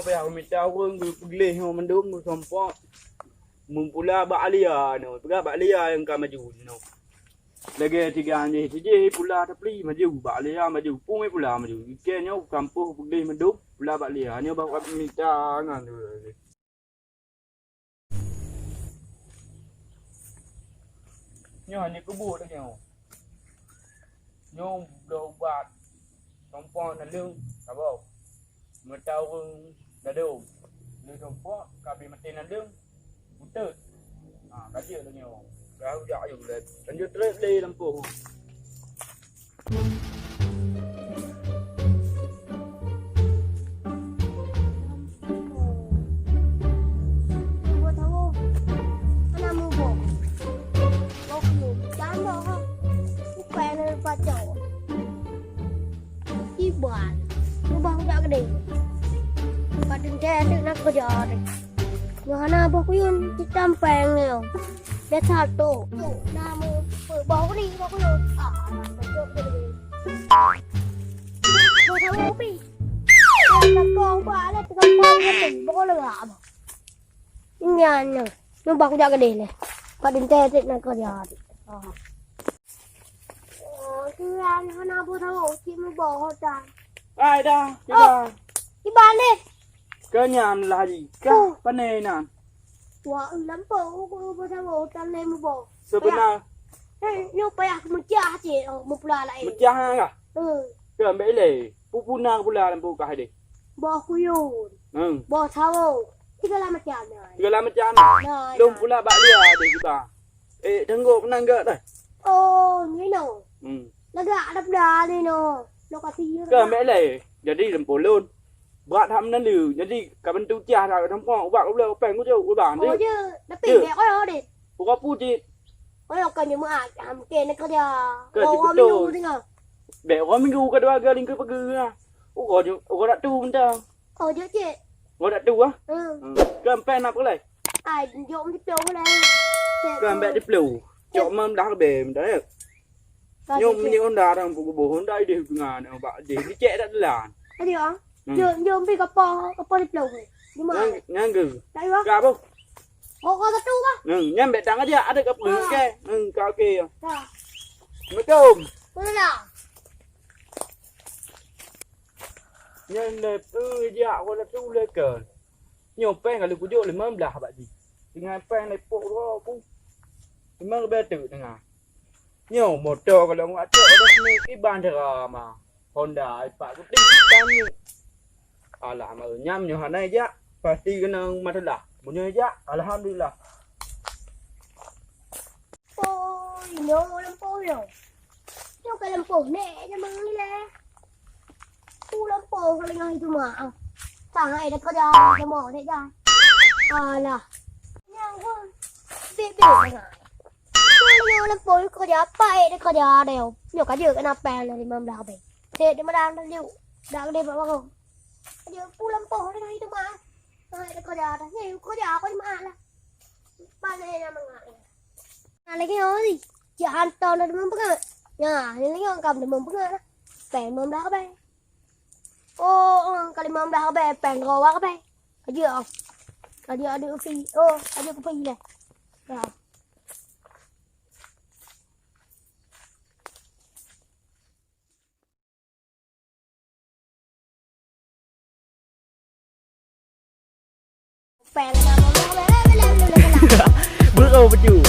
ไปเอาไม่เจ้าก็เลยมันดูมันสมปองมึงปุระบาลีอ่ะเนาะปุระบาลีอ่ะยังกำมาอยู่เนาะแล้วก็ที่การนี้ที่เจ้ปุระทับลีมาอยู่บาลีอ่ะมาอยู่ปุ้งไม่ปุระมาอยู่แกเนี่ยกำปุ้งเลยมันดูปุระบาลีอ่ะเนี่ยบอกว่ามีเจ้างานเลยเนี่ยนี่ก็บูดแล้วเนี่ยโยมโดนบาดสมปองนั่นเรื่องครับผมเมื่อเจ้าđã đều người đồng phố cả bị mặt tiền là lương muốn tự cái gì là nhiều cái giỏi dùng để đánh vô đi làm phụ Padahal dia nak kerja ni. Yohana baku yun kita peng ni. Dia satu. Nama baku ni baku yun. Macam ni. Kau tahu apa? Dia kau balik kau balik baku lagi. Ini anu. Ni baku jaga dia ni. Padahal dia nak kerja ni.คืออันฮานาพูดทั้งหมดที่มันบอกเขาจ้า ai đó cái đó ที่บ้านเลย cái nhà là gì cái vấn đề nè ว่าน้ำเปล่ากูพูดทั้งหมดจำเลยมันบอก sao bên nào นี่ไปอ่ะมันจ้าจีมันปลาอะไร một cha hai à เออ cái mấy lề pu na pu la làm pu cái đi บอกกูอยู่ บอกเท่าที่กำลังมาจ้าเนี่ย cái làm một cha này lông pu la bạn đi à để cái bà ê thằng ngộ năng gỡ đây โอ้นี่เนาะแล้วก็ดับดาเลยเนาะแล้วก็ที่ cái mấy lề giờ đi làm bộ luôn bạnทำนั่นหรือจะดีกับมันตูจ่าทางทำกองbạn lúc nào bèn cũng chưa của bạn đi โอ้ยนับปีแดกก็เอาดิ ผมก็พูดจี โอ้ยเอากันอยู่มืออ่ะทำเกณฑ์นี่ก็จะโอ้ไม่รู้ดิเงา để có mình gu cái đó cái linh cứ bắt cứ à có đã tu mình chưa โอ้เยอะจี có đã tu á cái pen nào có này ไอ้โยมที่เปลวเลย cái mẹ đi plu chỗ mà đá bề mình đấy nhưng như con đá đang bộ hôm đây đều ngàn này bạn để đi chạy đã là cái gì đóโยมพี่กระป๋อที่เปลวเลยนี่มา ngang gừ ได้ปะ gặp không โอ้ก็จะตู้ปะ nhâm mẹ trắng cái gì ăn được gặp gừ cái cao kia จ้า mấy tôm ไม่ได้ nhân đẹp dạo gọi là tu lên cờ nhiều pen là lực của vô là mơm là bạn gì thì ngày pen này bộ đó cũng thì mơm bê tử này à nhiều một trò còn là ngoại trợ đó như cái bàn thờ mà Honda phải có tinh tam như làm ở nhâm nhiều hàng này giá phải đi cái nào mà thật là một nơi giá alhamdulillah โอ้ยโน้ลำโพงเหรอเจ้ากับลำโพงแน่จะมึงนี่แหละกูลำโพงอะไรไงจุมาเอาสั่งให้แล้วก็ได้จะหมอได้ได้ล่ะยังก็เบี้ยยังไงกูลำโพงก็จะไปได้ก็จะเดี๋ยวเดี๋ยวก็เยอะกันนะแปลงเลยมันดาวไปเดี๋ยวมาดาวเดี๋ยวดาวเดี๋ยวบอกว่าเดี๋ยวกูลำโพงได้ไงจุมาให้ก็จะเนี่ยก็จะก็มาละบ้านเลยนะมึงอะไรcái đó gì chị ăn to là mắm bưng nhà nên lấy con cầm để mắm bưng á bèn mắm đá bé ô cái mắm đá bé bèn gò quá bé cái gì không cái gì được phi cái gì cũng phi này rồi bèn là mắm đá bé bước over you